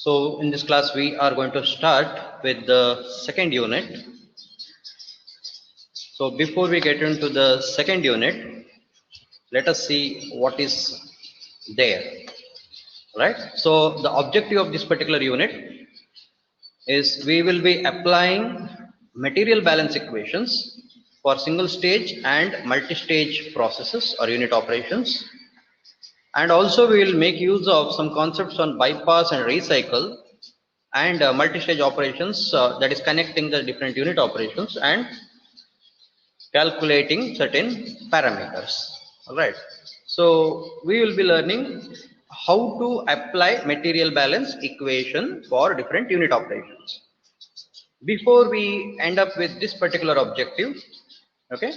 So in this class we are going to start with the second unit. So before we get into the second unit, let us see what is there, right? So the objective of this particular unit is we will be applying material balance equations for single stage and multi-stage processes or unit operations, and also we will make use of some concepts on bypass and recycle and multi-stage operations, that is connecting the different unit operations and calculating certain parameters. All right, so we will be learning how to apply material balance equation for different unit operations. Before we end up with this particular objective, okay,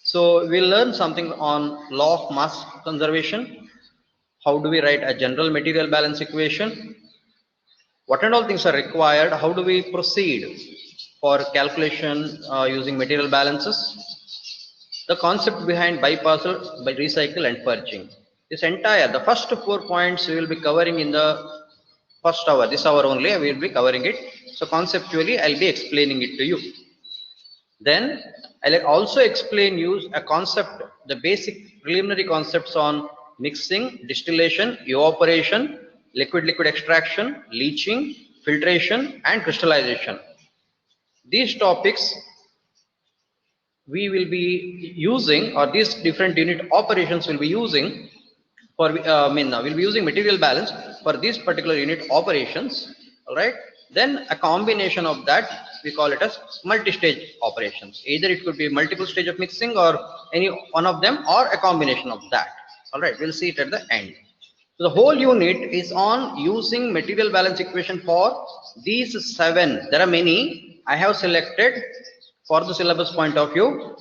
so we'll learn something on law of mass conservation. How do we write a general material balance equation? What and all things are required? How do we proceed for calculation using material balances? The concept behind bypass, by recycle and purging. This entire, the first 4 points we will be covering in the first hour. This hour only we will be covering it. So conceptually I'll be explaining it to you. Then I'll also explain you a concept, the basic preliminary concepts on mixing, distillation, evaporation, liquid extraction, leaching, filtration and crystallization. These topics we will be using, or these different unit operations will be using for we'll be using material balance for these particular unit operations. All right, then a combination of that we call it as multi-stage operations. Either it could be multiple stage of mixing or any one of them, or a combination of that. All right, we'll see it at the end. So the whole unit is on using material balance equation for these 7. There are many. I have selected for the syllabus point of view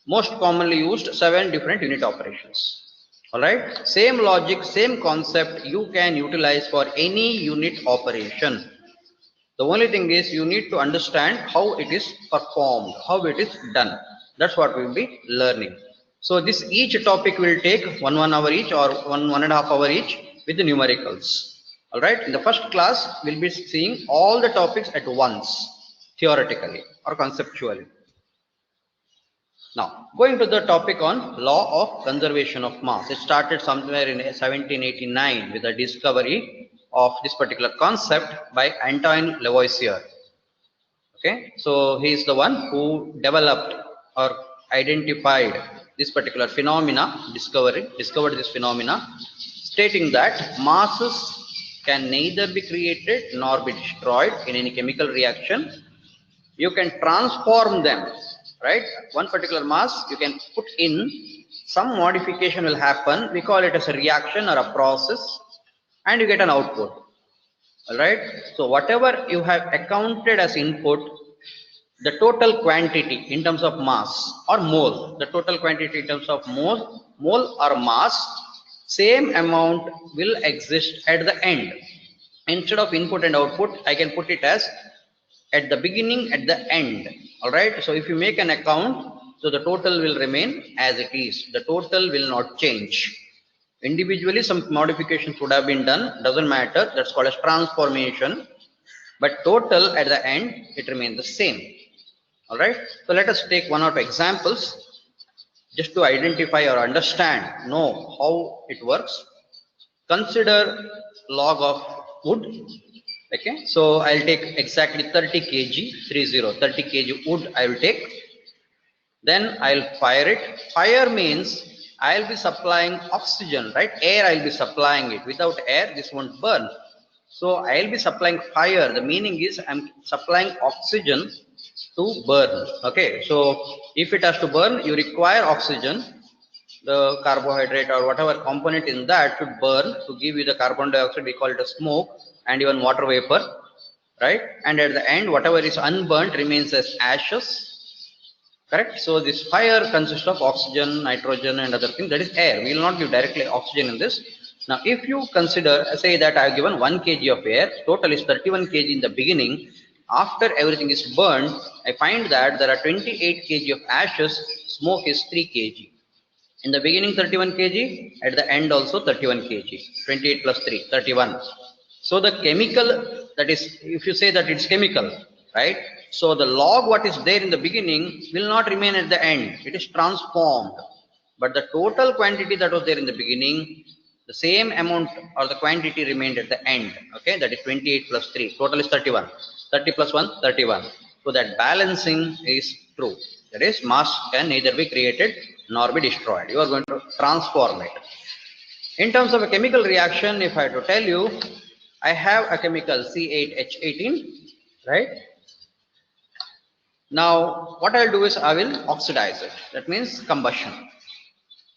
most commonly used 7 different unit operations. All right, same logic, same concept you can utilize for any unit operation. The only thing is you need to understand how it is performed, how it is done. That's what we will be learning. So this each topic will take 1 hour each, or 1.5 hour each with the numericals. All right, in the first class we'll be seeing all the topics at once, theoretically or conceptually. Now going to the topic on law of conservation of mass. It started somewhere in 1789 with the discovery of this particular concept by Antoine Lavoisier. Okay, so he is the one who developed or identified this particular phenomena, discovered this phenomena, stating that masses can neither be created nor be destroyed in any chemical reaction. You can transform them, right? One particular mass you can put in, some modification will happen, we call it as a reaction or a process, and you get an output. All right, so whatever you have accounted as input, the total quantity in terms of mass or mole, the total quantity in terms of mole or mass, same amount will exist at the end. Instead of input and output, I can put it as at the beginning, at the end. All right, so if you make an account, so the total will remain as it is, the total will not change. Individually some modifications would have been done, doesn't matter, that's called as transformation, but total at the end it remains the same. All right, so let us take 1 or 2 examples just to identify or understand, know how it works. Consider log of wood. Okay, so I'll take exactly 30 kg, 30 kg wood I will take. Then I'll fire it. Fire means I'll be supplying oxygen, right? Air I'll be supplying it. Without air, this won't burn. So I'll be supplying fire. The meaning is I'm supplying oxygen to burn. Okay, so if it has to burn, you require oxygen. The carbohydrate or whatever component in that should burn to give you the carbon dioxide. We call it a smoke, and even water vapor, right? And at the end, whatever is unburnt remains as ashes. Correct. So this fire consists of oxygen, nitrogen, and other things. That is air. We will not give directly oxygen in this. Now, if you consider, say that I have given 1 kg of air, total is 31 kg in the beginning. After everything is burned, I find that there are 28 kg of ashes. Smoke is 3 kg. In the beginning 31 kg, at the end also 31 kg. 28 plus 3, 31. So the chemical, that is, if you say that it's chemical, right? So the log what is there in the beginning will not remain at the end. It is transformed. But the total quantity that was there in the beginning, the same amount or the quantity remained at the end. Okay, that is 28 plus 3. Total is 31. 30 plus 1, 31. So that balancing is true. That is, mass can neither be created nor be destroyed. You are going to transform it. In terms of a chemical reaction, if I have to tell you, I have a chemical C8H18, right? Now, what I'll do is I will oxidize it. That means combustion.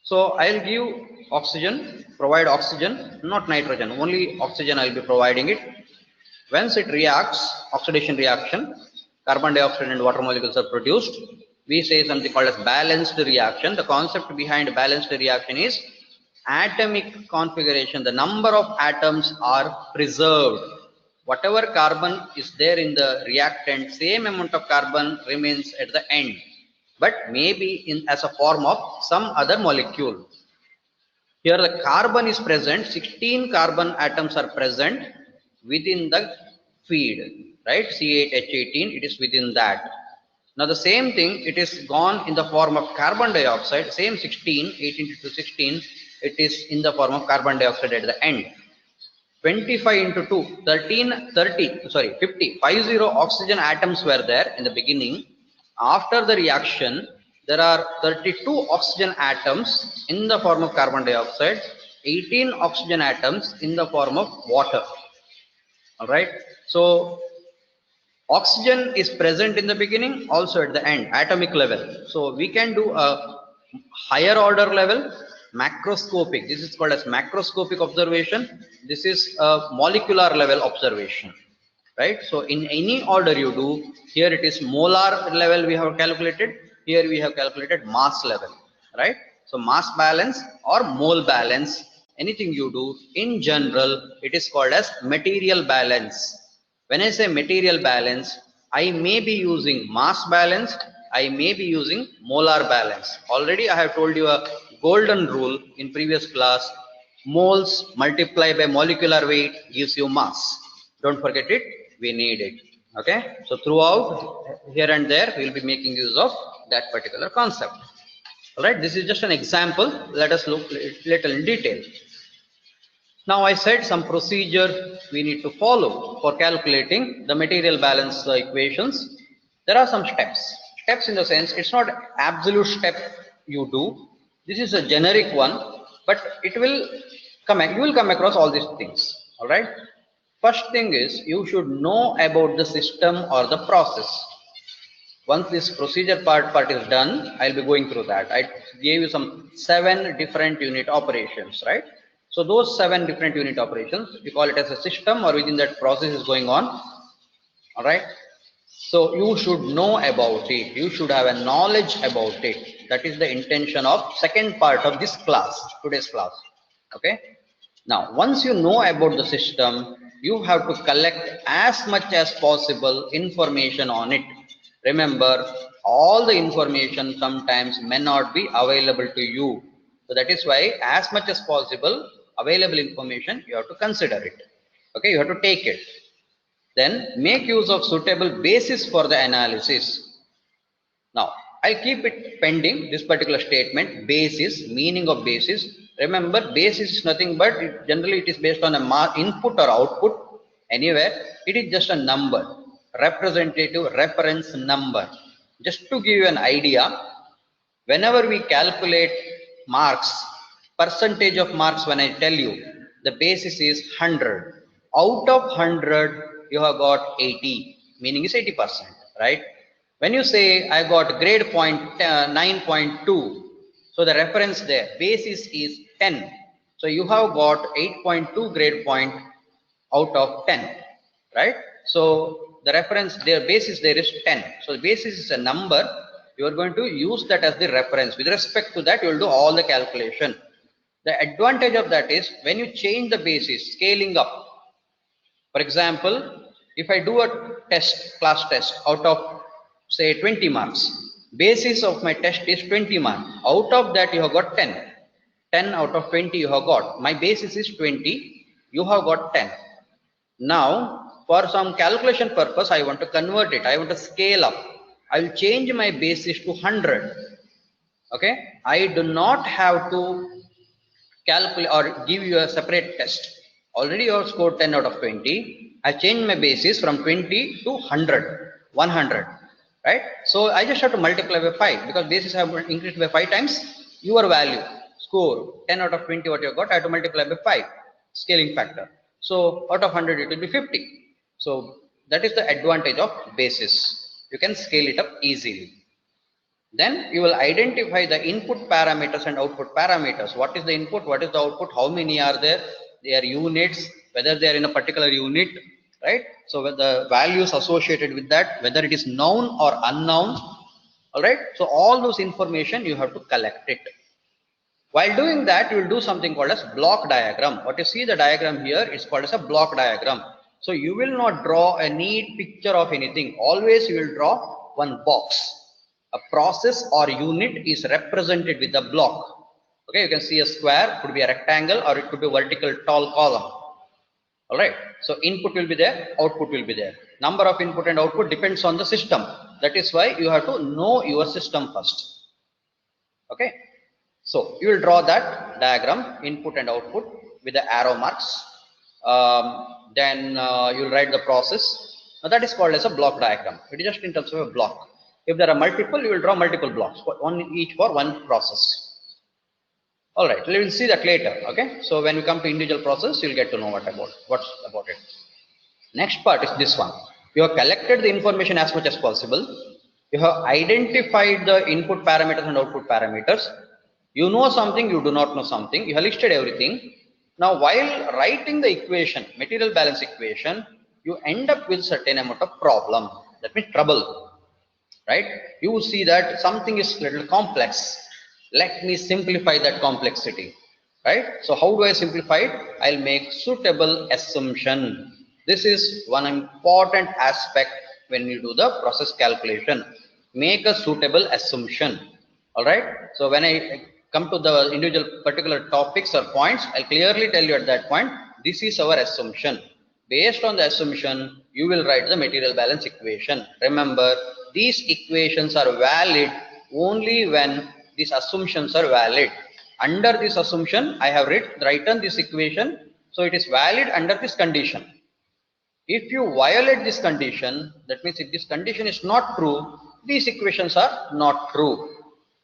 So I'll give oxygen, provide oxygen, not nitrogen, only oxygen I'll be providing it. Once it reacts, oxidation reaction, carbon dioxide and water molecules are produced. We say something called as balanced reaction. The concept behind balanced reaction is atomic configuration. The number of atoms are preserved. Whatever carbon is there in the reactant, same amount of carbon remains at the end, but maybe in as a form of some other molecule. Here the carbon is present, 16 carbon atoms are present within the feed, right? C8H18, it is within that. Now the same thing, it is gone in the form of carbon dioxide, same 16, 18 to 16, it is in the form of carbon dioxide at the end. 25 into 2, 13, 30, sorry, 50 oxygen atoms were there in the beginning. After the reaction, there are 32 oxygen atoms in the form of carbon dioxide, 18 oxygen atoms in the form of water. All right. So oxygen is present in the beginning, also at the end, atomic level. So we can do a higher order level, macroscopic. This is called as macroscopic observation. This is a molecular level observation, right? So in any order you do, here it is molar level we have calculated, here we have calculated mass level, right? So mass balance or mole balance, anything you do, in general, it is called as material balance. When I say material balance, I may be using mass balance, I may be using molar balance. Already I have told you a golden rule in previous class, moles multiplied by molecular weight gives you mass. Don't forget it, we need it. Okay, so throughout here and there, we will be making use of that particular concept. All right, this is just an example. Let us look little in detail. Now I said some procedure we need to follow for calculating the material balance equations. There are some steps. Steps in the sense, it's not absolute step you do. This is a generic one, but it will you will come across all these things. All right. First thing is you should know about the system or the process. Once this procedure part is done, I'll be going through that. I gave you some 7 different unit operations, right? So those 7 different unit operations, we call it as a system, or within that process is going on. All right. So you should know about it. You should have a knowledge about it. That is the intention of second part of this class, today's class. Okay. Now, once you know about the system, you have to collect as much as possible information on it. Remember, all the information sometimes may not be available to you. So that is why as much as possible, available information, you have to consider it. Okay, you have to take it. Then make use of suitable basis for the analysis. Now, I'll keep it pending, this particular statement, basis, meaning of basis. Remember, basis is nothing but, generally it is based on a input or output. Anywhere, it is just a number, representative reference number. Just to give you an idea, whenever we calculate marks, percentage of marks, when I tell you, the basis is 100. Out of 100, you have got 80, meaning is 80%, right? When you say I got grade point 9.2, so the reference there, basis is 10. So you have got 8.2 grade point out of 10, right? So the reference there, basis there is 10. So the basis is a number. You are going to use that as the reference. With respect to that, you will do all the calculation. The advantage of that is when you change the basis, scaling up. For example, if I do a test, class test out of say 20 marks, basis of my test is 20 marks. Out of that you have got 10. 10 out of 20 you have got. My basis is 20, you have got 10. Now, for some calculation purpose, I want to convert it. I want to scale up. I will change my basis to 100. Okay. I do not have to calculate or give you a separate test. Already you have scored 10 out of 20. I changed my basis from 20 to 100, right? So I just have to multiply by 5 because basis have increased by 5 times your value, score 10 out of 20 what you got, I have to multiply by 5, scaling factor. So out of 100 it will be 50. So that is the advantage of basis. You can scale it up easily. Then you will identify the input parameters and output parameters. What is the input? What is the output? How many are there? They are units, whether they are in a particular unit, right? So with the values associated with that, whether it is known or unknown, all right? So all those information you have to collect it. While doing that, you will do something called as block diagram. What you see the diagram here is called as a block diagram. So you will not draw a neat picture of anything. Always you will draw one box. A process or unit is represented with a block. Okay, you can see a square, could be a rectangle, or it could be a vertical tall column. All right. So input will be there, output will be there. Number of input and output depends on the system. That is why you have to know your system first. Okay. So you will draw that diagram, input and output with the arrow marks. Then you will write the process. Now that is called as a block diagram. It is just in terms of a block. If there are multiple, you will draw multiple blocks, one each for one process. All right, we will see that later. Okay, so when we come to individual process, you will get to know what's about it. Next part is this one. You have collected the information as much as possible. You have identified the input parameters and output parameters. You know something, you do not know something. You have listed everything. Now, while writing the equation, material balance equation, you end up with certain amount of problem. That means trouble, right? You see that something is little complex. Let me simplify that complexity, right? So how do I simplify it? I'll make suitable assumption. This is one important aspect when you do the process calculation. Make a suitable assumption. All right. So when I come to the individual particular topics or points, I'll clearly tell you at that point, this is our assumption. Based on the assumption, you will write the material balance equation. Remember, these equations are valid only when these assumptions are valid. Under this assumption, I have written this equation, so it is valid under this condition. If you violate this condition, that means if this condition is not true, these equations are not true.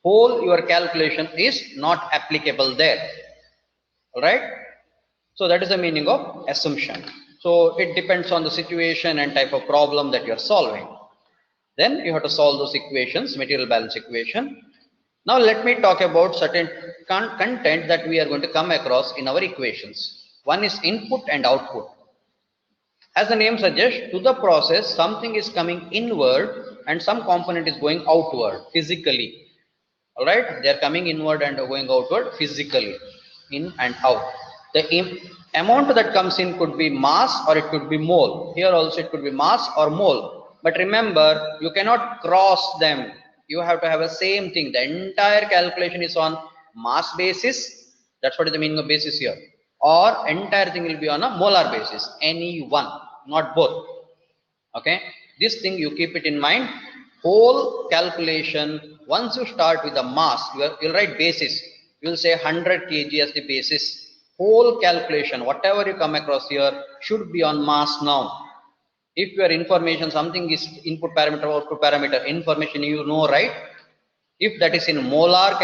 Whole your calculation is not applicable there. All right. So that is the meaning of assumption. So it depends on the situation and type of problem that you are solving. Then you have to solve those equations, material balance equation. Now let me talk about certain content that we are going to come across in our equations. One is input and output. As the name suggests, to the process, something is coming inward and some component is going outward physically. All right, they are coming inward and going outward physically, in and out. The amount that comes in could be mass or it could be mole. Here also it could be mass or mole. But remember, you cannot cross them. You have to have the same thing. The entire calculation is on mass basis. That's what is the meaning of basis here. Or entire thing will be on a molar basis. Any one, not both. Okay, this thing you keep it in mind. Whole calculation, once you start with the mass, you'll write basis. You will say 100 kg as the basis. Whole calculation, whatever you come across here, should be on mass now. If your information, something is input parameter, output parameter, information you know, right? If that is in molar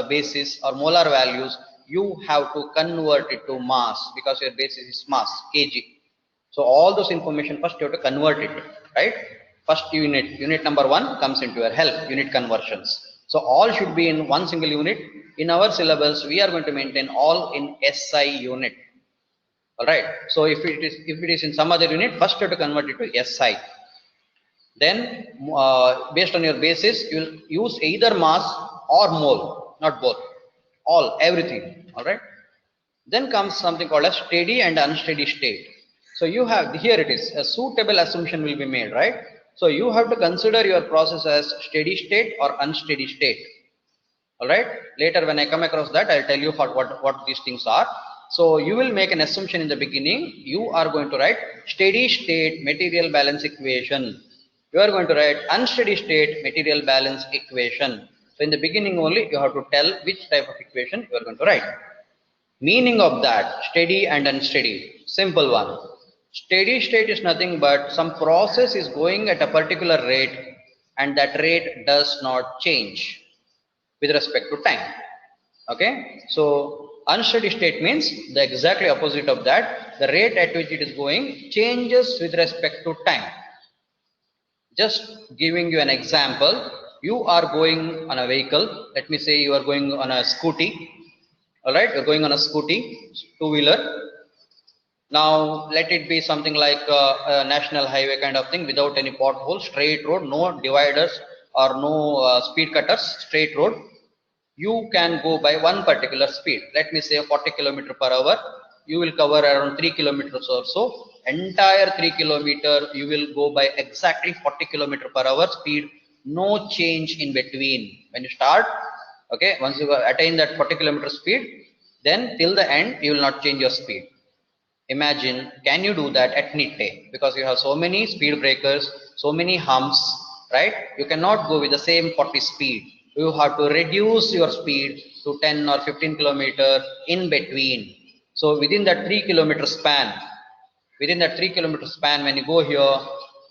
basis or molar values, you have to convert it to mass because your basis is mass, kg. So all those information first you have to convert it, right? First unit number 1 comes into your help, unit conversions. So all should be in one single unit. In our syllabus, we are going to maintain all in SI unit. All right. So if it is in some other unit, first you have to convert it to SI. Then based on your basis, you will use either mass or mole, not both. All, everything. All right. Then comes something called a steady and unsteady state. So you have, here it is, a suitable assumption will be made, right? So you have to consider your process as steady state or unsteady state. All right. Later when I come across that, I'll tell you what these things are. So you will make an assumption in the beginning. You are going to write steady state material balance equation. You are going to write unsteady state material balance equation. So in the beginning only you have to tell which type of equation you are going to write. Meaning of that steady and unsteady, simple one. Steady state is nothing but some process is going at a particular rate and that rate does not change with respect to time. Okay, so unsteady state means the exactly opposite of that. The rate at which it is going changes with respect to time. Just giving you an example, you are going on a vehicle. Let me say you are going on a scooty. All right, you're going on a scooty, two-wheeler. Now let it be something like a national highway kind of thing without any pothole, straight road, no dividers or no speed cutters, straight road. You can go by one particular speed. Let me say 40 km per hour. You will cover around 3 kilometers or so. Entire 3 kilometer you will go by exactly 40 km per hour speed. No change in between. When you start, okay, once you attain that 40 km speed, then till the end you will not change your speed. Imagine, can you do that at midday? Because you have so many speed breakers, so many humps, right? You cannot go with the same 40 speed. You have to reduce your speed to 10 or 15 kilometer in between. So within that 3 kilometer span, when you go here,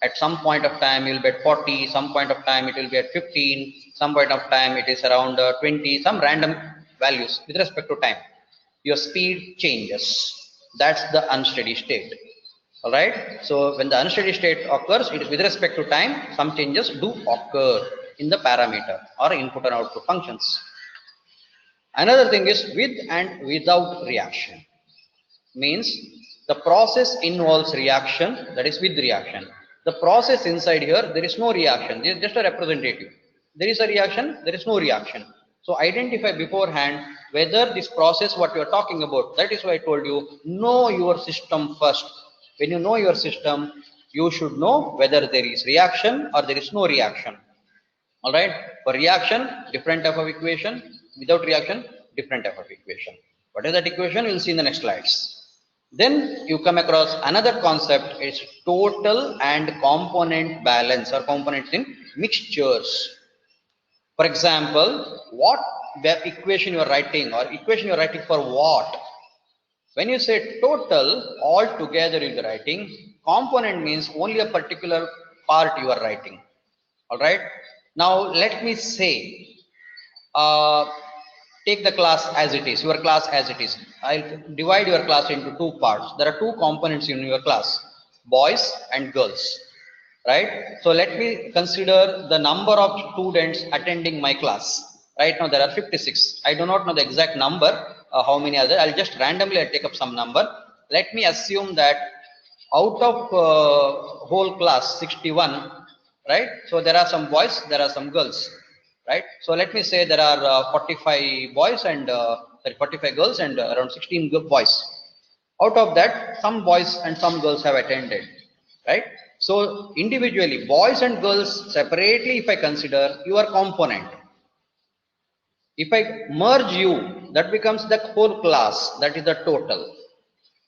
at some point of time you will be at 40, some point of time it will be at 15, some point of time it is around 20, some random values with respect to time. Your speed changes. That's the unsteady state. All right. So when the unsteady state occurs, it is with respect to time. Some changes do occur in the parameter or input and output functions. Another thing is with and without reaction. Means the process involves reaction, that is with reaction. The process inside here, there is no reaction. There is just a representative. There is a reaction, there is no reaction. So identify beforehand whether this process what you are talking about. That is why I told you, know your system first. When you know your system, you should know whether there is reaction or there is no reaction. All right. For reaction, different type of equation. Without reaction, different type of equation. What is that equation? We'll see in the next slides. Then you come across another concept, is total and component balance or components in mixtures. For example, what the equation you are writing or equation you are writing for what? When you say total, all together you are writing. Component means only a particular part you are writing. All right. Now let me say, take the class as it is, your class as it is. I'll divide your class into two parts. There are two components in your class, boys and girls, right? So let me consider the number of students attending my class. Right now there are 56. I do not know the exact number, how many are there. I'll just randomly take up some number. Let me assume that out of whole class 61, right? So there are some boys, there are some girls, right? So let me say there are 45 boys and 45 girls and around 16 boys. Out of that, some boys and some girls have attended, right? So individually, boys and girls separately, if I consider your component, if I merge you, that becomes the whole class, that is the total,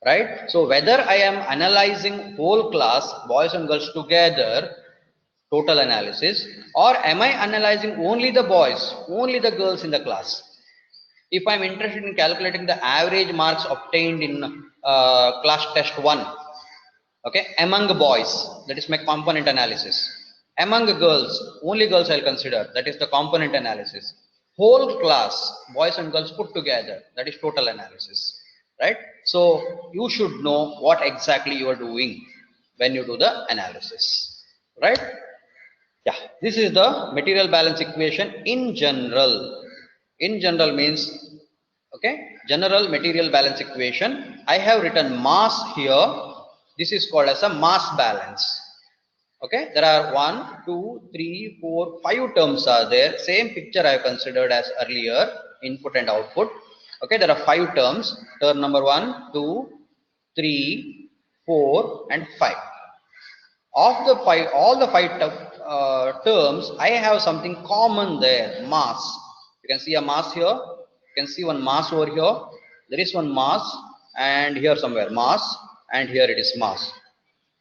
right? So whether I am analyzing whole class, boys and girls together, total analysis, or am I analyzing only the boys, only the girls in the class? If I'm interested in calculating the average marks obtained in class test 1, okay, among boys, that is my component analysis. Among girls, only girls I'll consider, that is the component analysis. Whole class, boys and girls put together, that is total analysis, right? So you should know what exactly you are doing when you do the analysis, right? Yeah, this is the material balance equation in general. In general means, okay, general material balance equation. I have written mass here. This is called as a mass balance. Okay, there are 1, 2, 3, 4, 5 terms are there. Same picture I have considered as earlier, input and output. Okay, there are 5 terms. Term number 1, 2, 3, 4, and 5. Of the 5, all the 5 terms, I have something common there, mass. You can see a mass here. You can see one mass over here. There is one mass. and here somewhere mass, and here it is mass.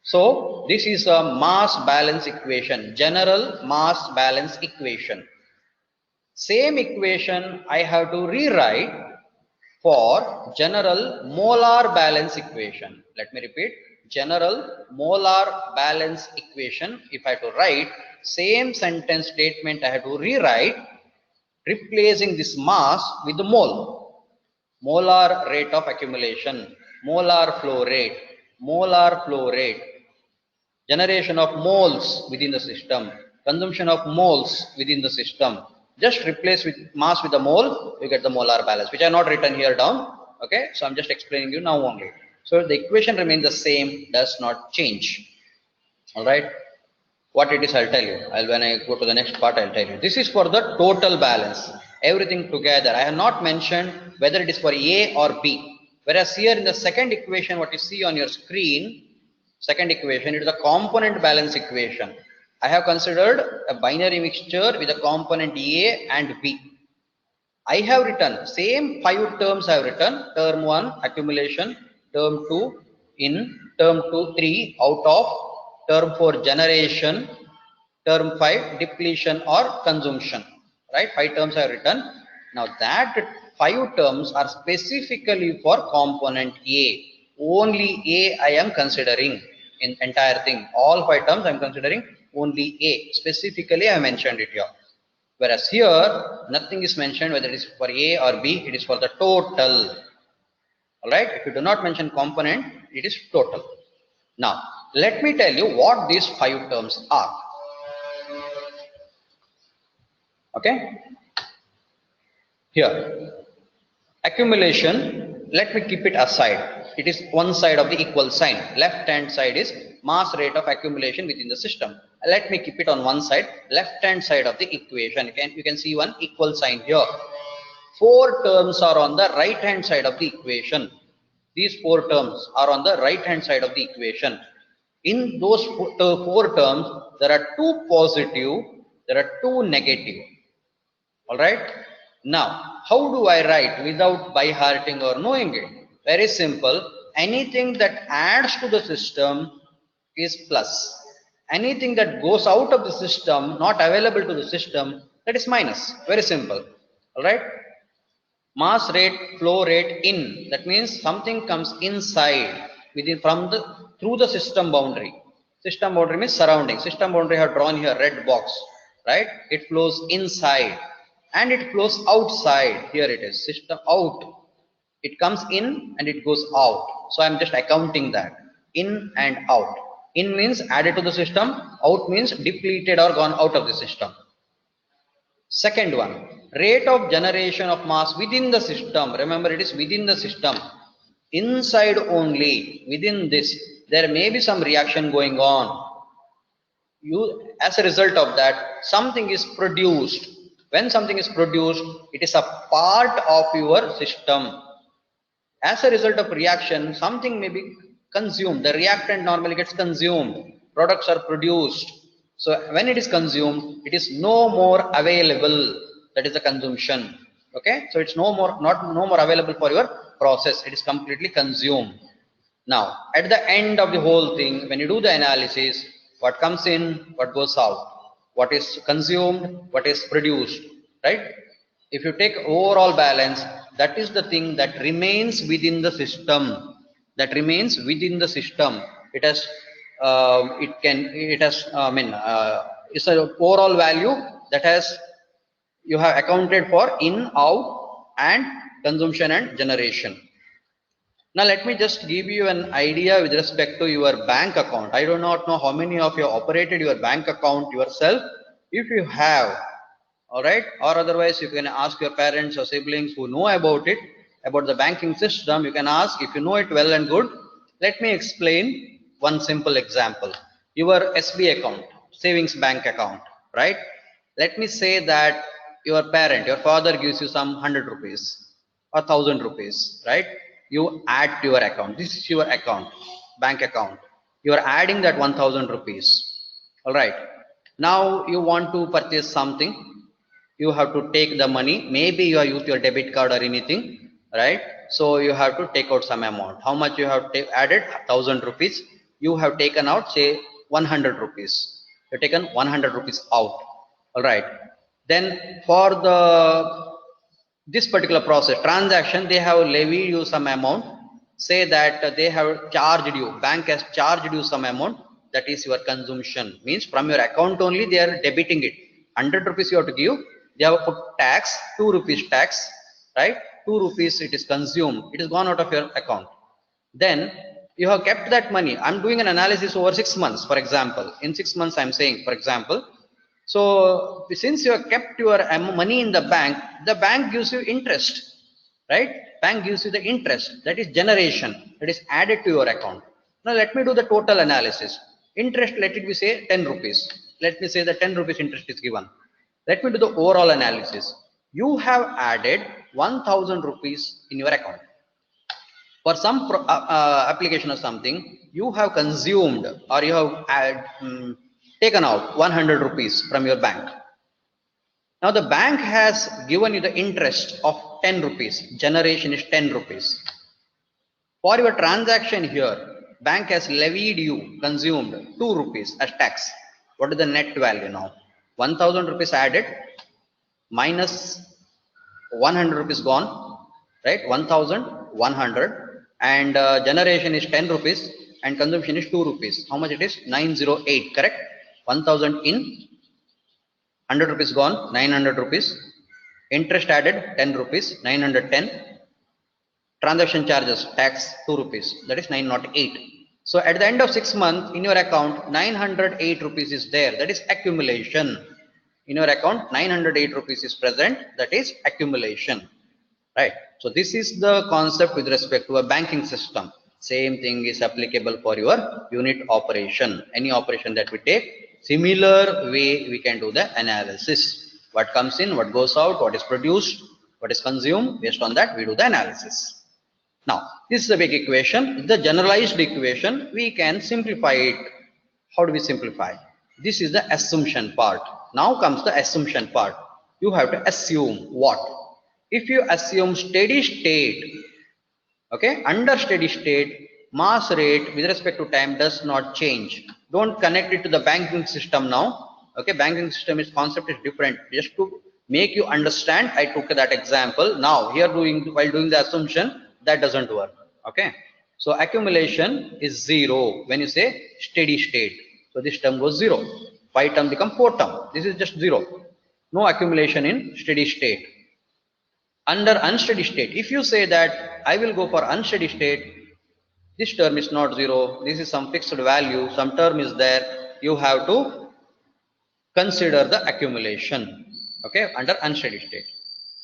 So this is a mass balance equation, general mass balance equation. Same equation I have to rewrite for general molar balance equation. Let me repeat, general molar balance equation. If I have to write same sentence statement, I have to rewrite, replacing this mass with the mole. Molar rate of accumulation, molar flow rate, generation of moles within the system, consumption of moles within the system. Just replace with mass with the mole, you get the molar balance, which I have not written here down. Okay, so I'm just explaining you now only. So the equation remains the same, does not change. All right. What it is, I'll tell you. When I go to the next part, I'll tell you. This is for the total balance, everything together. I have not mentioned whether it is for A or B. Whereas here in the second equation, what you see on your screen, second equation, it is a component balance equation. I have considered a binary mixture with a component A and B. I have written same 5 terms. I have written term 1 accumulation, term 2 in, term 2 3 out of, term 4 generation, term 5 depletion or consumption. Right, 5 terms I have written. Now that 5 terms are specifically for component A. Only A I am considering in entire thing. All 5 terms I am considering only A. Specifically I mentioned it here. Whereas here, nothing is mentioned whether it is for A or B, it is for the total. Alright, if you do not mention component, it is total. Now, let me tell you what these 5 terms are. Okay, here, accumulation, let me keep it aside. It is one side of the equal sign. Left hand side is mass rate of accumulation within the system. Let me keep it on one side, left hand side of the equation. You can see one equal sign here. 4 terms are on the right hand side of the equation. These 4 terms are on the right hand side of the equation. In those 4 terms, there are 2 positive, there are 2 negative. All right. Now, how do I write without by hearting or knowing it? Very simple. Anything that adds to the system is plus. Anything that goes out of the system, not available to the system, that is minus. Very simple. All right. Mass rate, flow rate in. That means something comes inside within through the system boundary. System boundary means surrounding. System boundary I have drawn here red box. Right. It flows inside. And it flows outside. Here it is, system out. It comes in and it goes out. So I'm just accounting that. In and out. In means added to the system. Out means depleted or gone out of the system. Second one, rate of generation of mass within the system. Remember, it is within the system. Inside only, within this, there may be some reaction going on. As a result of that, something is produced. When something is produced, it is a part of your system. As a result of reaction, something may be consumed. The reactant normally gets consumed. Products are produced. So when it is consumed, it is no more available. That is the consumption. Okay. So it's no more available for your process. It is completely consumed. Now, at the end of the whole thing, when you do the analysis, what comes in, what goes out, what is consumed, what is produced, right? If you take overall balance, that is the thing that remains within the system. That remains within the system. It has, it's an overall value that has, you have accounted for in, out, and consumption and generation. Now let me just give you an idea with respect to your bank account. I do not know how many of you operated your bank account yourself. If you have, all right, or otherwise you can ask your parents or siblings who know about it, about the banking system. You can ask. If you know it well and good, let me explain one simple example. Your SB account, savings bank account, right? Let me say that your parent, your father gives you some 100 rupees or 1000 rupees, right? You add to your account. This is your account, bank account. You are adding that 1000 rupees. All right. Now you want to purchase something. You have to take the money. Maybe you have used your debit card or anything, right? So you have to take out some amount. How much you have added? 1000 rupees. You have taken out, say, 100 rupees. You've taken 100 rupees out. All right. Then for this particular process, transaction, they have levied you some amount. Say that they have charged you, bank has charged you some amount. That is your consumption. Means from your account only they are debiting it. 100 rupees you have to give. They have put tax, 2 rupees tax, right? 2 rupees it is consumed. It is gone out of your account. Then you have kept that money. I'm doing an analysis over 6 months, for example. In 6 months, I'm saying, for example. So since you have kept your money in the bank gives you interest, right? Bank gives you the interest. That is generation. That is added to your account. Now let me do the total analysis. Interest, let it be say 10 rupees. Let me say the 10 rupees interest is given. Let me do the overall analysis. You have added 1000 rupees in your account. For some application or something, you have consumed or you have taken out 100 rupees from your bank. Now the bank has given you the interest of 10 rupees. Generation is 10 rupees. For your transaction here, bank has levied you, consumed 2 rupees as tax. What is the net value now? 1000 rupees added minus 100 rupees gone, right? 1100, and generation is 10 rupees and consumption is 2 rupees. How much it is? 908, correct? 1000 in, 100 rupees gone, 900 rupees. Interest added 10 rupees, 910. Transaction charges, tax 2 rupees, that is 908. So at the end of 6 months in your account, 908 rupees is there. That is accumulation. In your account, 908 rupees is present. That is accumulation, right? So this is the concept with respect to a banking system. Same thing is applicable for your unit operation. Any operation that we take, similar way we can do the analysis. What comes in, what goes out, what is produced, what is consumed. Based on that, we do the analysis. Now, this is a big equation. The generalized equation, we can simplify it. How do we simplify? This is the assumption part. Now comes the assumption part. You have to assume what? If you assume steady state, okay, under steady state, mass rate with respect to time does not change. Don't connect it to the banking system now. Okay, banking system is concept is different. Just to make you understand, I took that example. Now here while doing the assumption, that doesn't work. Okay, so accumulation is 0 when you say steady state. So this term goes 0. 5 term become 4 term. This is just 0. No accumulation in steady state. Under unsteady state, if you say that I will go for unsteady state, this term is not 0. This is some fixed value. Some term is there. You have to consider the accumulation. Okay, under unsteady state.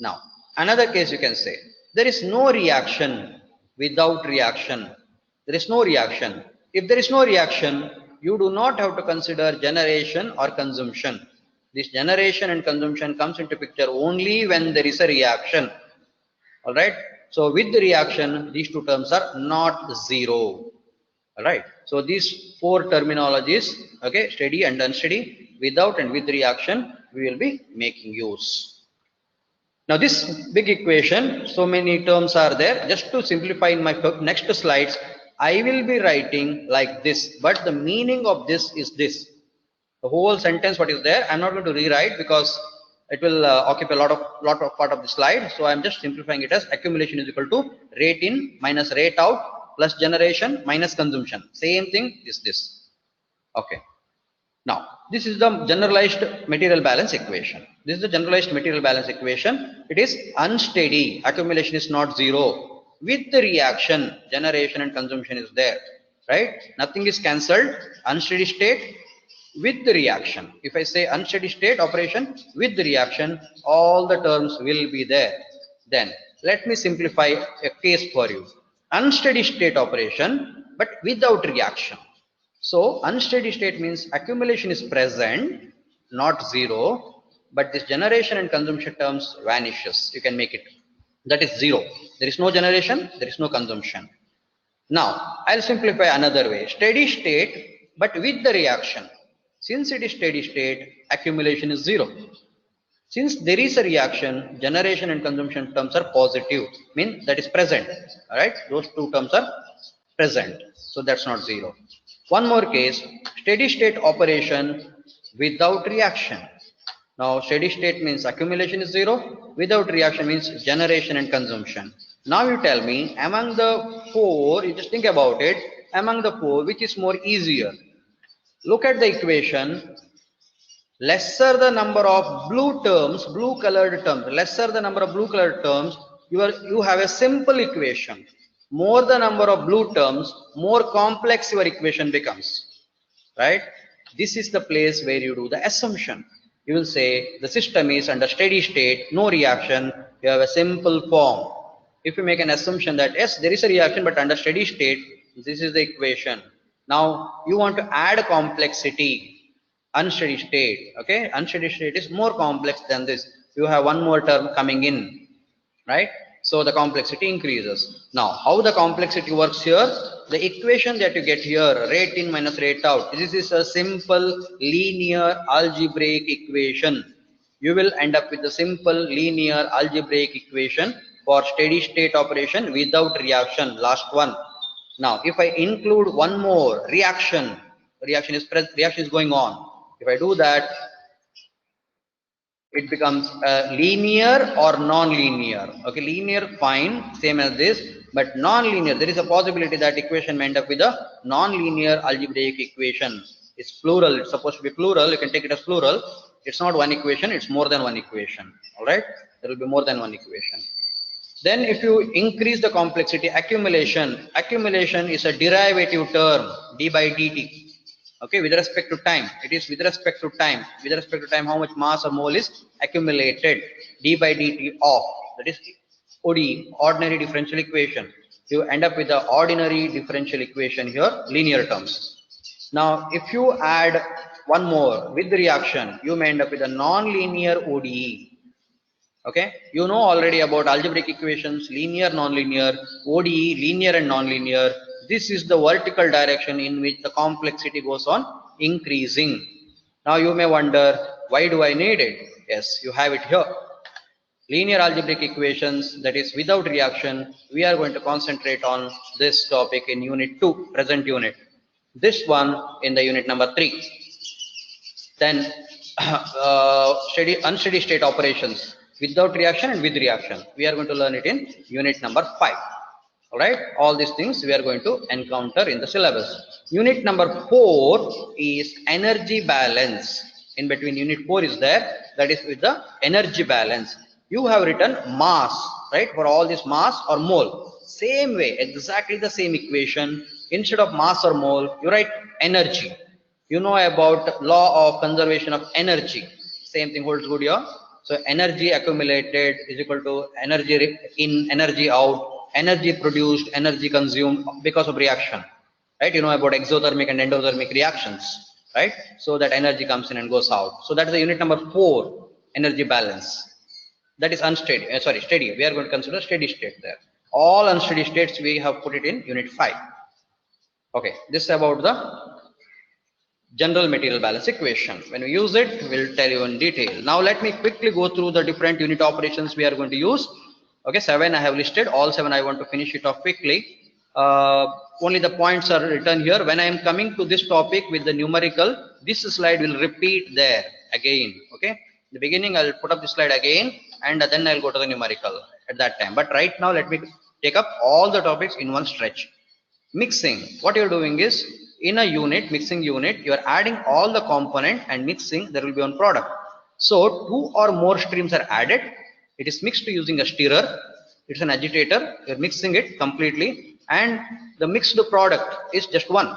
Now, another case you can say there is no reaction without reaction. There is no reaction. If there is no reaction, you do not have to consider generation or consumption. This generation and consumption comes into picture only when there is a reaction. All right. So with the reaction, these two terms are not 0. All right. So these 4 terminologies, okay, steady and unsteady, without and with reaction, we will be making use. Now this big equation, so many terms are there. Just to simplify in my next slides, I will be writing like this, but the meaning of this is this. The whole sentence what is there, I'm not going to rewrite because it will occupy a lot of part of the slide. So I'm just simplifying it as accumulation is equal to rate in minus rate out plus generation minus consumption. Same thing is this. Okay. Now, this is the generalized material balance equation. This is the generalized material balance equation. It is unsteady. Accumulation is not 0. With the reaction, generation and consumption is there, right? Nothing is cancelled. Unsteady state with the reaction. If I say unsteady state operation with the reaction, all the terms will be there. Then let me simplify a case for you. Unsteady state operation, but without reaction. So unsteady state means accumulation is present, not 0, but this generation and consumption terms vanishes. You can make it. That is 0. There is no generation, there is no consumption. Now, I'll simplify another way. Steady state, but with the reaction. Since it is steady state, accumulation is 0. Since there is a reaction, generation and consumption terms are positive, mean that is present. All right, those two terms are present, so that's not zero. One more case, steady state operation without reaction. Now steady state means accumulation is zero, without reaction means generation and consumption. Now you tell me, among the four, you just think about it, among the four, which is more easier? Look at the equation. Lesser the number of blue terms, blue colored terms, lesser the number of blue colored terms, you have a simple equation. More the number of blue terms, more complex your equation becomes, right? This is the place where you do the assumption. You will say the system is under steady state, no reaction, you have a simple form. If you make an assumption that yes, there is a reaction, but under steady state, this is the equation. Now you want to add complexity. Unsteady state, okay, unsteady state is more complex than this. You have one more term coming in, right? So the complexity increases. Now how the complexity works here, the equation that you get here, rate in minus rate out, this is a simple linear algebraic equation. You will end up with a simple linear algebraic equation for steady state operation without reaction, last one. Now if I include one more reaction, reaction is going on. If I do that, it becomes linear or non-linear. Okay, linear fine, same as this, but non-linear, there is a possibility that equation may end up with a non-linear algebraic equation. It's plural, it's supposed to be plural, you can take it as plural. It's not one equation, it's more than one equation. All right, there will be more than one equation. Then if you increase the complexity, accumulation is a derivative term, d by dt. Okay, with respect to time, it is with respect to time. With respect to time, how much mass or mole is accumulated, d by dt of, that is ODE, ordinary differential equation. You end up with the ordinary differential equation here, linear terms. Now if you add one more with the reaction, you may end up with a non-linear ODE. Okay, you know already about algebraic equations, linear, non-linear, ODE, linear and non-linear. This is the vertical direction in which the complexity goes on increasing. Now you may wonder, why do I need it? Yes, you have it here. Linear algebraic equations, that is without reaction. We are going to concentrate on this topic in unit 2, present unit. This one in the unit number 3. Then unsteady state operations without reaction and with reaction. We are going to learn it in unit number 5. All right, all these things we are going to encounter in the syllabus. Unit number 4 is energy balance. In between unit 4 is there, that is with the energy balance. You have written mass, right, for all this mass or mole. Same way, exactly the same equation. Instead of mass or mole, you write energy. You know about law of conservation of energy. Same thing holds good here. So energy accumulated is equal to energy in, energy out, energy produced, energy consumed because of reaction, right? You know about exothermic and endothermic reactions, right? So that energy comes in and goes out. So that is the unit number 4, energy balance. That is unsteady, steady. We are going to consider steady state there. All unsteady states we have put it in unit 5. Okay, this is about the general material balance equation. When we use it, we'll tell you in detail. Now let me quickly go through the different unit operations we are going to use. Okay, 7 I have listed, all 7 I want to finish it off quickly. Only the points are written here. When I am coming to this topic with the numerical, this slide will repeat there again. Okay, in the beginning I'll put up this slide again, and then I'll go to the numerical at that time. But right now let me take up all the topics in one stretch. Mixing, what you're doing is, in a unit, mixing unit, you are adding all the component and mixing, there will be one product. So 2 or more streams are added. It is mixed using a stirrer. It's an agitator. You're mixing it completely, and the mixed product is just one.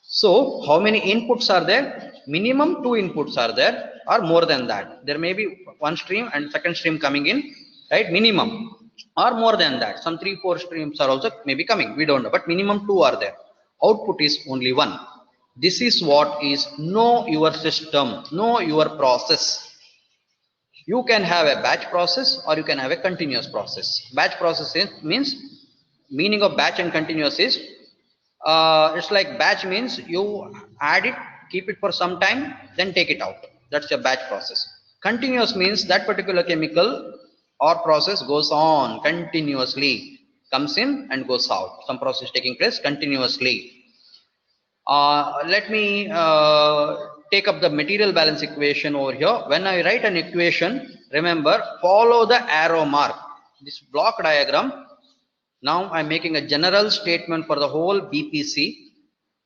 So how many inputs are there? Minimum 2 inputs are there, or more than that. There may be one stream and second stream coming in, right? Minimum, or more than that. Some 3-4 streams are also maybe coming. We don't know, but minimum 2 are there. Output is only 1. This is what is know your system, know your process. You can have a batch process or you can have a continuous process. Batch process means, meaning of batch and continuous is, it's like batch means you add it, keep it for some time, then take it out. That's your batch process. Continuous means that particular chemical or process goes on continuously, comes in and goes out. Some process taking place continuously. Let me take up the material balance equation over here. When I write an equation, remember, follow the arrow mark. This block diagram, now I'm making a general statement for the whole BPC.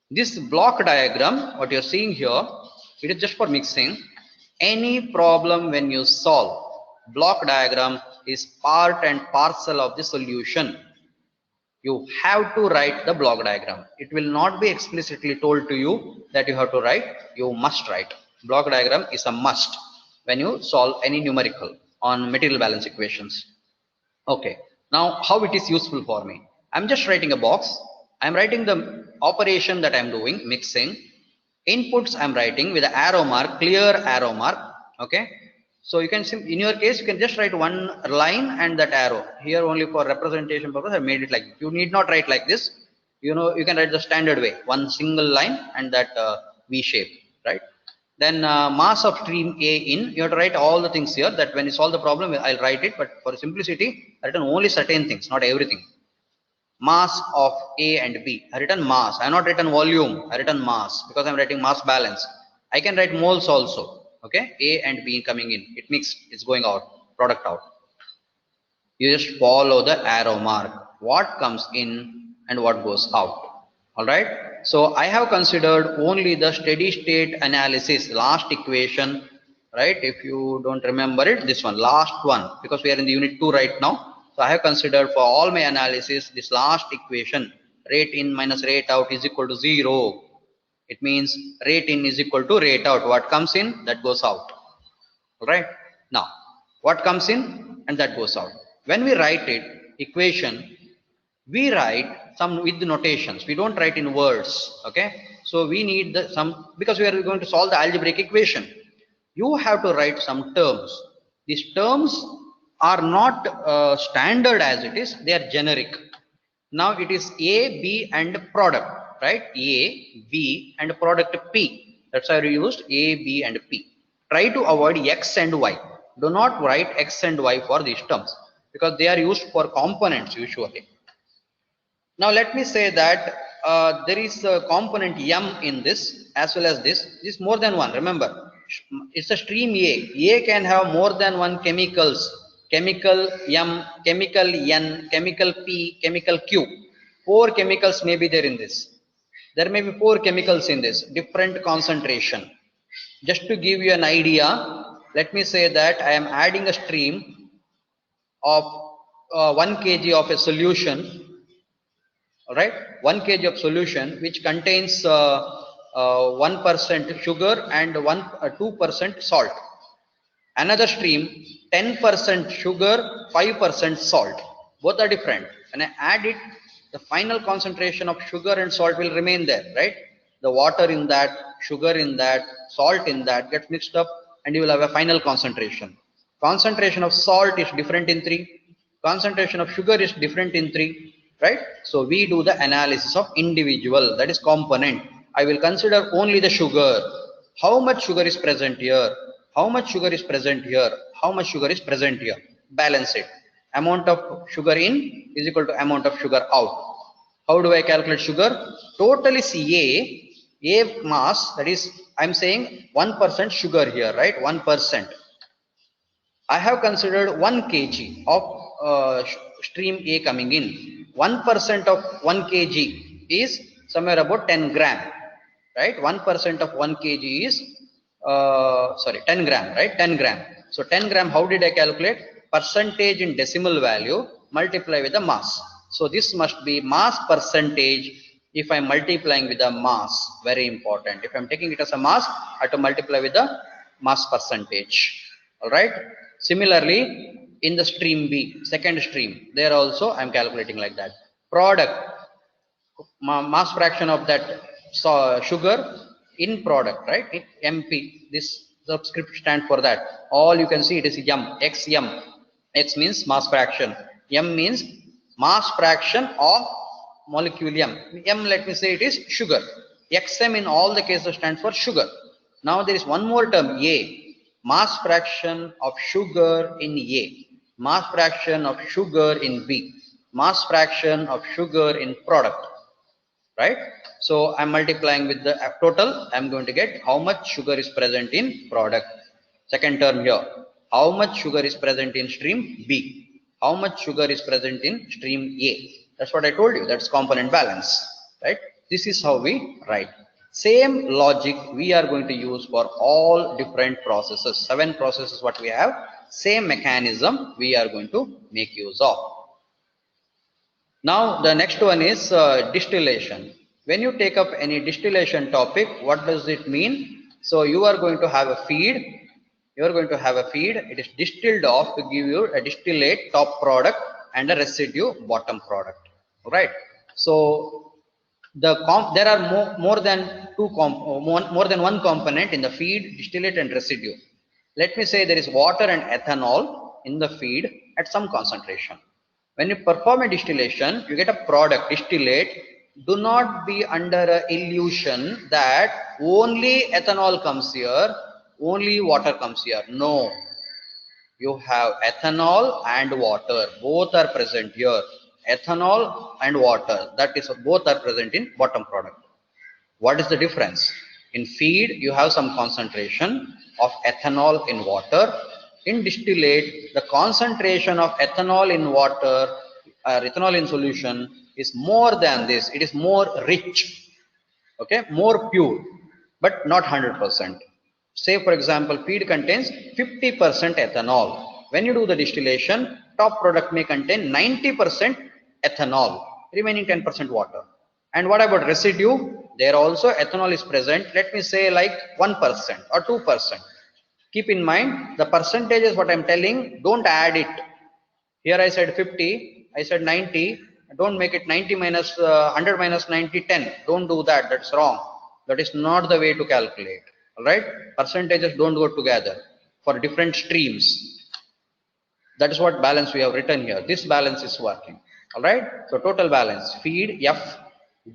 This block diagram, what you're seeing here, it is just for mixing. Any problem when you solve, block diagram is part and parcel of the solution. You have to write the block diagram. It will not be explicitly told to you that you have to write. You must write. Block diagram is a must when you solve any numerical on material balance equations. Okay, now how it is useful for me? I'm just writing a box. I'm writing the operation that I'm doing, mixing. Inputs I'm writing with an arrow mark, clear arrow mark. Okay, so you can, in your case, you can just write one line and that arrow. Here only for representation purpose I made it like, you need not write like this. You know, you can write the standard way, one single line and that V shape, right? Then mass of stream A in, you have to write all the things here, that when you solve the problem I'll write it, but for simplicity I written only certain things, not everything. Mass of A and B, I written mass, I have not written volume, I written mass because I'm writing mass balance. I can write moles also. Okay, A and B coming in, it mixed, it's going out, product out. You just follow the arrow mark, what comes in and what goes out. All right, so I have considered only the steady state analysis, last equation, right? If you don't remember it, this one, last one, because we are in the unit 2 right now. So I have considered for all my analysis this last equation, rate in minus rate out is equal to 0. It means rate in is equal to rate out. What comes in, that goes out. All right, now what comes in and that goes out. When we write it, equation, we write some with the notations. We don't write in words. Okay, so we need the some, because we are going to solve the algebraic equation. You have to write some terms. These terms are not standard as it is, they are generic. Now it is A, B and product, right? A, B and product P. That's why we used A, B and P. Try to avoid X and Y. Do not write X and Y for these terms because they are used for components usually. Now let me say that there is a component M in this as well as this. This is more than one. Remember, it's a stream A. A can have more than one chemicals. Chemical M, chemical N, chemical P, chemical Q. 4 chemicals may be there in this. There may be 4 chemicals in this, different concentration. Just to give you an idea, let me say that I am adding a stream of 1 kg of a solution. All right, 1 kg of solution which contains 1% sugar and 2% salt. Another stream, 10% sugar, 5% salt. Both are different. When I add it, the final concentration of sugar and salt will remain there, right? The water in that, sugar in that, salt in that gets mixed up and you will have a final concentration. Concentration of salt is different in 3. Concentration of sugar is different in 3, right? So we do the analysis of individual, that is component. I will consider only the sugar. How much sugar is present here? How much sugar is present here? How much sugar is present here? Balance it. Amount of sugar in is equal to amount of sugar out. How do I calculate sugar? Total is A mass, that is, I'm saying 1% sugar here, right? 1%. I have considered 1 kg of stream A coming in. 1% of 1 kg is somewhere about 10 gram, right? 1% of 1 kg is 10 gram, right? 10 gram. So 10 gram, how did I calculate? Percentage in decimal value multiply with the mass. So this must be mass percentage if I'm multiplying with the mass. Very important. If I'm taking it as a mass, I have to multiply with the mass percentage. All right. Similarly, in the stream B, second stream, there also I'm calculating like that. Product, mass fraction of that sugar in product, right? MP, this subscript stand for that. All you can see it is M, XM. X means mass fraction. M means mass fraction of molecule M. M, let me say it is sugar. XM in all the cases stands for sugar. Now there is one more term, A. mass fraction of sugar in A, mass fraction of sugar in B, mass fraction of sugar in product, right? So I'm multiplying with the total. I'm going to get how much sugar is present in product. Second term here, how much sugar is present in stream B, how much sugar is present in stream A. That's what I told you. That's component balance, right? This is how we write. Same logic we are going to use for all different processes. 7 processes what we have. Same mechanism we are going to make use of. Now the next one is distillation. When you take up any distillation topic, what does it mean? So you are going to have a feed. You are going to have a feed. It is distilled off to give you a distillate top product and a residue bottom product. Right. So there are more than more than one component in the feed, distillate and residue. Let me say there is water and ethanol in the feed at some concentration. When you perform a distillation, you get a product, distillate. Do not be under an illusion that only ethanol comes here, only water comes here. No, you have ethanol and water, both are present here. Ethanol and water, that is, both are present in bottom product. What is the difference? In feed, you have some concentration of ethanol in water. In distillate, the concentration of ethanol in water or ethanol in solution is more than this. It is more rich, okay, more pure, but not 100%. Say, for example, feed contains 50% ethanol. When you do the distillation, top product may contain 90% ethanol, remaining 10% water. And what about residue? There also ethanol is present. Let me say like 1% or 2%. Keep in mind the percentages what I'm telling, don't add it. Here I said 50, I said 90. Don't make it 90 minus 100 minus 90, 10. Don't do that. That's wrong. That is not the way to calculate. All right. Percentages don't go together for different streams. That is what balance we have written here. This balance is working. All right. So total balance, feed F,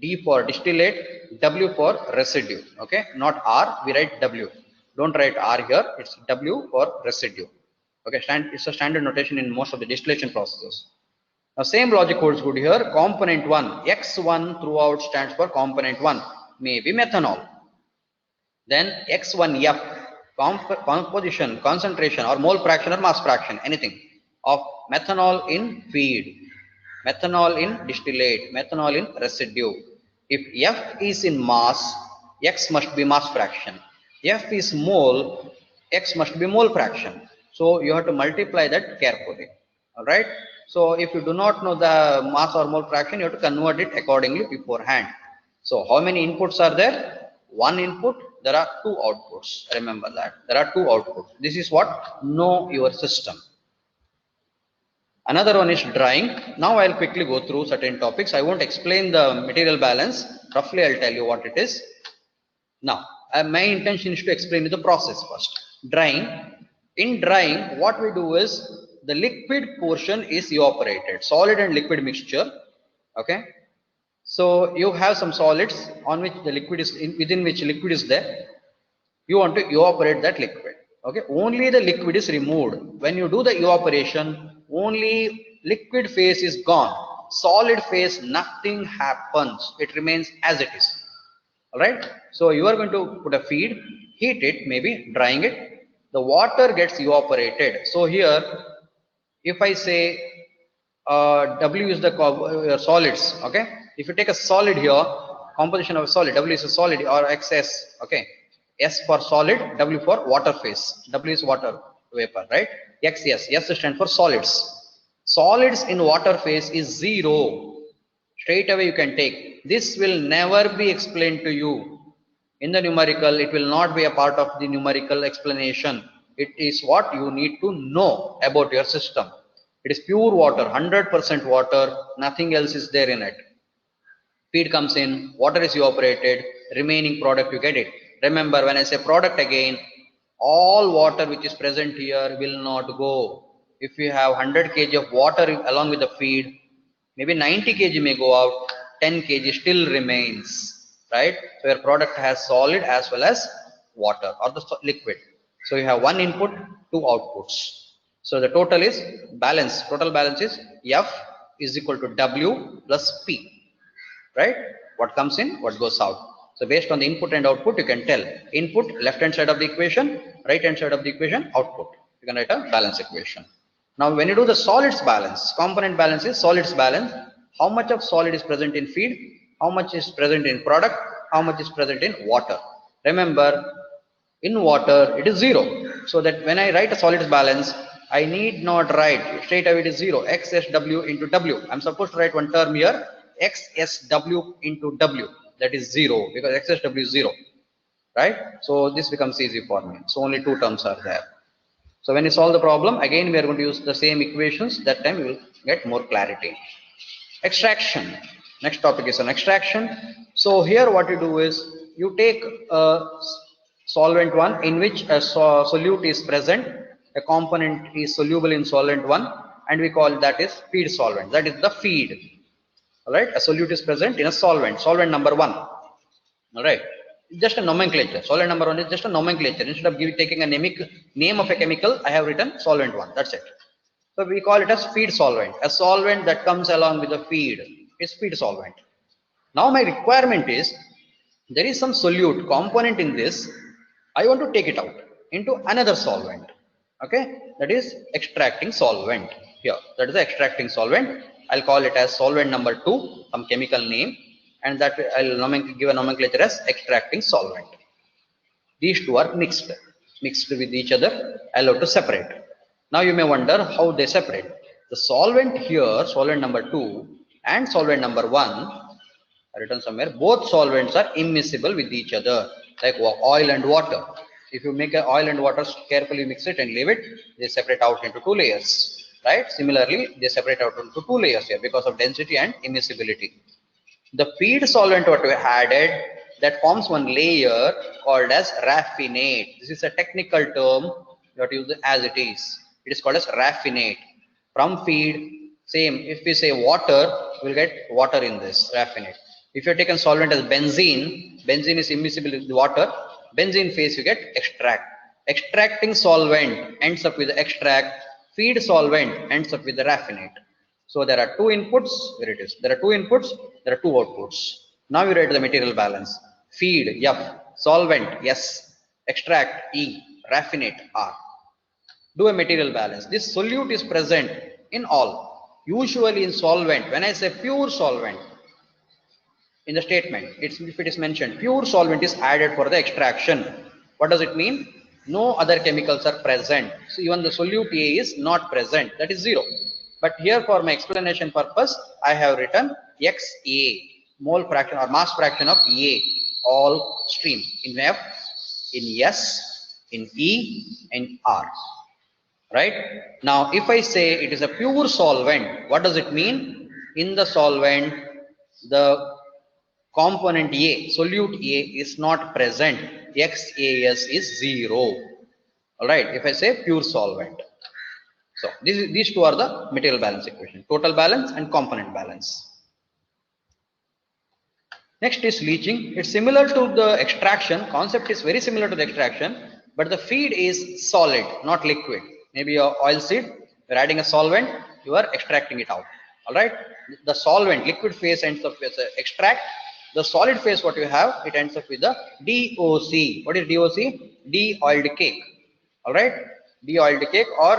D for distillate, W for residue. Okay. Not R, we write W. Don't write R here. It's W for residue. Okay. It's a standard notation in most of the distillation processes. Now same logic holds good here. Component 1, X1 throughout stands for component 1. Maybe methanol. Then X1F, composition, concentration or mole fraction or mass fraction, anything of methanol in feed, methanol in distillate, methanol in residue. If F is in mass, X must be mass fraction. F is mole, X must be mole fraction. So you have to multiply that carefully. All right. So if you do not know the mass or mole fraction, you have to convert it accordingly beforehand. So how many inputs are there? One input, there are two outputs. Remember that. There are two outputs. This is what? Know your system. Another one is drying. Now I'll quickly go through certain topics. I won't explain the material balance. Roughly I'll tell you what it is. Now, my intention is to explain you the process first. Drying. In drying, what we do is the liquid portion is evaporated. Solid and liquid mixture. Okay. So you have some solids on which the liquid is within which liquid is there. You want to evaporate that liquid. Okay. Only the liquid is removed. When you do the evaporation, only liquid phase is gone. Solid phase, nothing happens. It remains as it is. All right. So you are going to put a feed, heat it, maybe drying it. The water gets evaporated. So here, if I say W is the solids. Okay. If you take a solid here, composition of a solid, W is a solid or XS. Okay. S for solid, W for water phase. W is water vapor, right? XS. S stands for solids. Solids in water phase is 0. Straight away you can take. This will never be explained to you. In the numerical, it will not be a part of the numerical explanation. It is what you need to know about your system. It is pure water, 100% water, nothing else is there in it. Feed comes in, water is evaporated, remaining product you get it. Remember, when I say product again, all water which is present here will not go. If you have 100 kg of water along with the feed, maybe 90 kg may go out, 10 kg still remains, right? So your product has solid as well as water or the liquid. So you have one input, two outputs. So the total is balance. Total balance is F is equal to W plus P. Right? What comes in, what goes out. So based on the input and output, you can tell input left hand side of the equation, right hand side of the equation, output. You can write a balance equation. Now when you do the solids balance, component balance is solids balance. How much of solid is present in feed? How much is present in product? How much is present in water? Remember, in water it is 0. So that when I write a solids balance, I need not write straight away it is 0. XSW into W. I'm supposed to write one term here, XSW into W. That is 0 because XSW is 0. Right? So this becomes easy for me. So only two terms are there. So when you solve the problem, again we are going to use the same equations. That time we will get more clarity. Extraction. Next topic is an extraction. So here what you do is you take a solvent 1 in which a solute is present. A component is soluble in solvent 1 and we call that is feed solvent. That is the feed. Alright, a solute is present in a solvent. Solvent number 1. Alright, just a nomenclature. Solvent number 1 is just a nomenclature. Instead of taking a name of a chemical, I have written solvent 1. That's it. So we call it as feed solvent. A solvent that comes along with the feed is feed solvent. Now my requirement is there is some solute component in this. I want to take it out into another solvent. Okay, that is extracting solvent. Here, that is the extracting solvent. I'll call it as solvent number 2, some chemical name, and that I'll give a nomenclature as extracting solvent. These two are mixed with each other, allowed to separate. Now you may wonder how they separate. The solvent here, solvent number 2 and solvent number 1, written somewhere, both solvents are immiscible with each other, like oil and water. If you make oil and water, carefully mix it and leave it, they separate out into 2 layers. Right? Similarly, they separate out into 2 layers here because of density and immiscibility. The feed solvent what we added, that forms one layer called as raffinate. This is a technical term that use as it is. It is called as raffinate. From feed, same. If we say water, we'll get water in this raffinate. If you take a solvent as benzene, benzene is immiscible with water. Benzene phase you get extract. Extracting solvent ends up with the extract. Feed solvent ends up with the raffinate. So there are 2 inputs. Here it is. There are 2 inputs. There are 2 outputs. Now you write the material balance. Feed F, solvent S, extract E, raffinate R. Do a material balance. This solute is present in all. Usually in solvent, when I say pure solvent, in the statement, if it is mentioned, pure solvent is added for the extraction. What does it mean? No other chemicals are present. So even the solute A is not present. That is 0. But here for my explanation purpose, I have written XA, mole fraction or mass fraction of A, all stream in F, in S, in E, and R. Right? Now, if I say it is a pure solvent, what does it mean? In the solvent, the component A, solute A is not present. XAS is 0. All right. If I say pure solvent. So these two are the material balance equation, total balance and component balance. Next is leaching. It's similar to the extraction. Concept is very similar to the extraction, but the feed is solid, not liquid. Maybe your oil seed, you're adding a solvent, you are extracting it out. All right. The solvent, liquid phase ends up with extract. The solid phase, what you have, it ends up with the DOC. What is DOC? De-oiled cake. All right. De-oiled cake or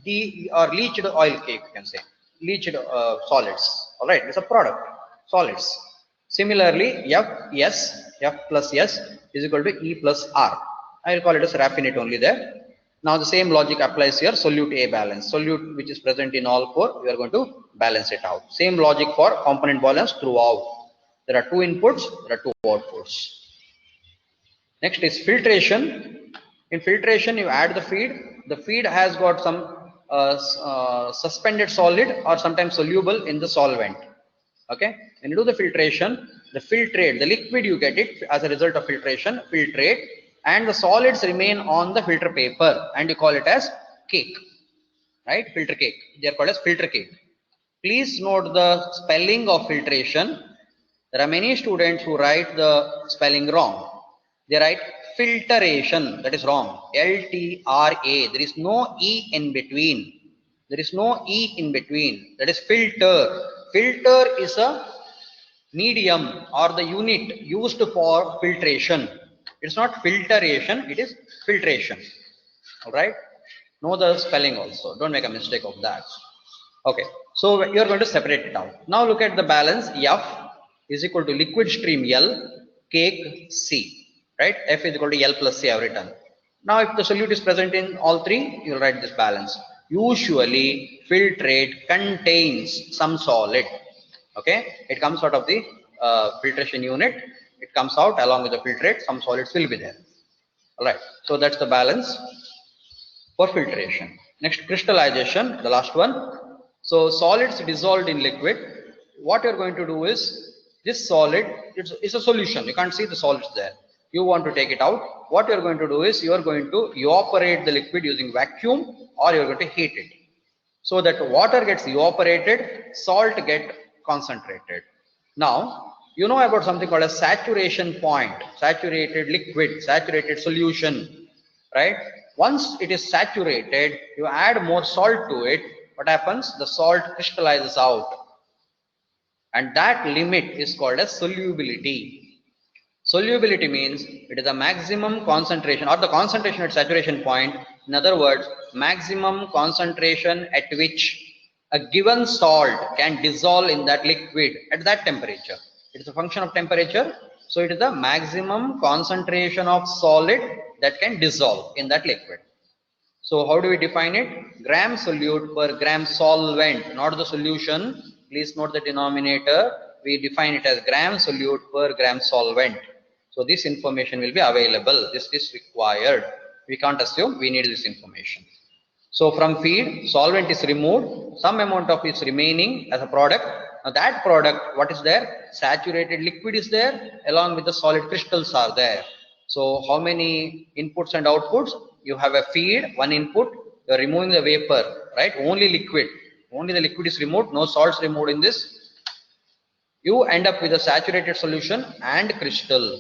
leached oil cake, you can say. Leached solids. All right. It's a product. Solids. Similarly, F plus S is equal to E plus R. I will call it as raffinate only there. Now the same logic applies here. Solute A balance. Solute which is present in all 4, we are going to balance it out. Same logic for component balance throughout. There are 2 inputs, there are 2 outputs. Next is filtration. In filtration, you add the feed. The feed has got some suspended solid or sometimes soluble in the solvent. Okay. When you do the filtration, the filtrate, the liquid you get it as a result of filtration, filtrate, and the solids remain on the filter paper, and you call it as cake. Right? Filter cake. They are called as filter cake. Please note the spelling of filtration. There are many students who write the spelling wrong. They write filtration. That is wrong. LTRA. There is no E in between. There is no E in between. That is filter. Filter is a medium or the unit used for filtration. It's not filtration, it is filtration. All right. Know the spelling also. Don't make a mistake of that. Okay. So you're going to separate it out. Now look at the balance. F is equal to liquid stream L, cake C. Right? F is equal to L plus C I have written. Now if the solute is present in all three, you'll write this balance. Usually filtrate contains some solid. Okay. It comes out of the filtration unit. It comes out along with the filtrate. Some solids will be there. All right. So that's the balance for filtration. Next, crystallization, the last one. So solids dissolved in liquid. What you're going to do is this solid, it's a solution. You can't see the solids there. You want to take it out. What you're going to do is you're going to evaporate the liquid using vacuum, or you're going to heat it. So that water gets evaporated, salt get concentrated. Now, you know about something called a saturation point, saturated liquid, saturated solution, right? Once it is saturated, you add more salt to it. What happens? The salt crystallizes out. And that limit is called as solubility. Solubility means it is a maximum concentration or the concentration at saturation point. In other words, maximum concentration at which a given salt can dissolve in that liquid at that temperature. It is a function of temperature. So it is the maximum concentration of solid that can dissolve in that liquid. So how do we define it? Gram solute per gram solvent, not the solution. Please note the denominator. We define it as gram solute per gram solvent. So this information will be available. This is required. We can't assume we need this information. So from feed, solvent is removed. Some amount of it is remaining as a product. Now that product, what is there? Saturated liquid is there along with the solid crystals are there. So how many inputs and outputs? You have a feed, one input, you are removing the vapor, right? Only liquid. Only the liquid is removed, no salts removed in this. You end up with a saturated solution and crystal,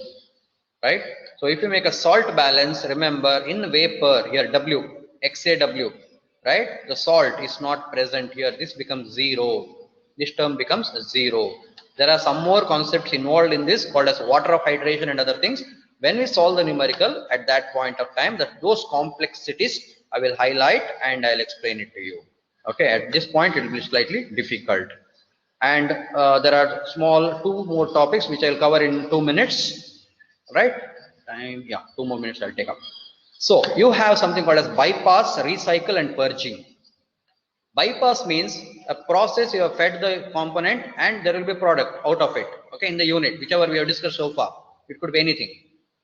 right? So if you make a salt balance, remember in vapor, here W, XaW, right? The salt is not present here. This becomes zero. This term becomes zero. There are some more concepts involved in this called as water of hydration and other things. When we solve the numerical at that point of time, those complexities I will highlight and I'll explain it to you. Okay, at this point it will be slightly difficult. And there are two more topics which I'll cover in 2 minutes. Right? Time, yeah, 2 more minutes I'll take up. So you have something called as bypass, recycle and purging. Bypass means a process you have fed the component and there will be a product out of it. Okay, in the unit, whichever we have discussed so far. It could be anything.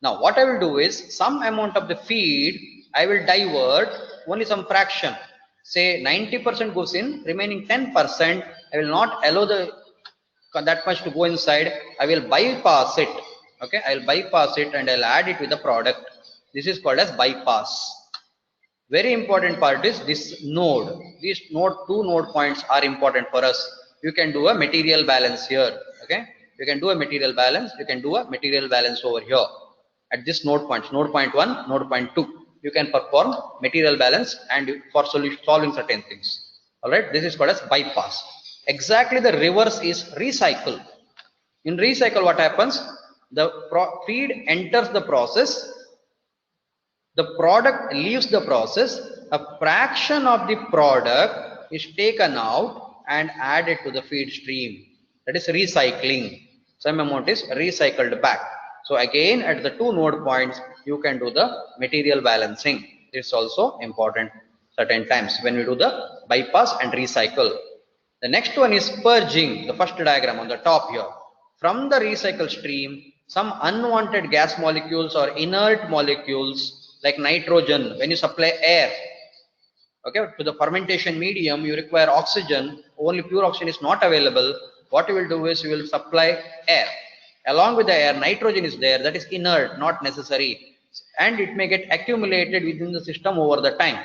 Now, what I will do is some amount of the feed, I will divert only some fraction. Say 90% goes in, remaining 10%, I will not allow that much to go inside. I will bypass it. Okay, I will bypass it and I'll add it with the product. This is called as bypass. Very important part is this node. These two node points are important for us. You can do a material balance here. Okay, you can do a material balance. You can do a material balance over here. At this node points, node point 1, node point 2, you can perform material balance and for solving certain things. All right, this is called as bypass. Exactly the reverse is recycle. In recycle, what happens? The feed enters the process, the product leaves the process, a fraction of the product is taken out and added to the feed stream. That is recycling. Some amount is recycled back. So again, at the two node points, you can do the material balancing. This is also important certain times when we do the bypass and recycle. The next one is purging, the first diagram on the top here. From the recycle stream, some unwanted gas molecules or inert molecules like nitrogen, when you supply air, okay, to the fermentation medium, you require oxygen, only pure oxygen is not available. What you will do is you will supply air. Along with the air, nitrogen is there, that is inert, not necessary, and it may get accumulated within the system over the time.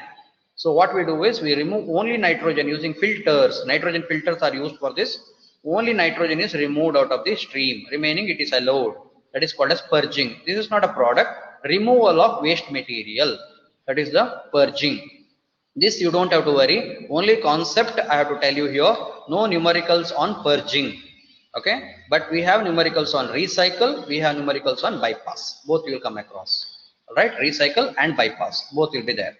So what we do is we remove only nitrogen using filters. Nitrogen filters are used for this. Only nitrogen is removed out of the stream. Remaining it is allowed. That is called as purging. This is not a product. removal of waste material. That is the purging. This you don't have to worry. Only concept I have to tell you here. No numericals on purging. Okay. But we have numericals on recycle. We have numericals on bypass. Both you will come across. All right. Recycle and bypass. Both will be there.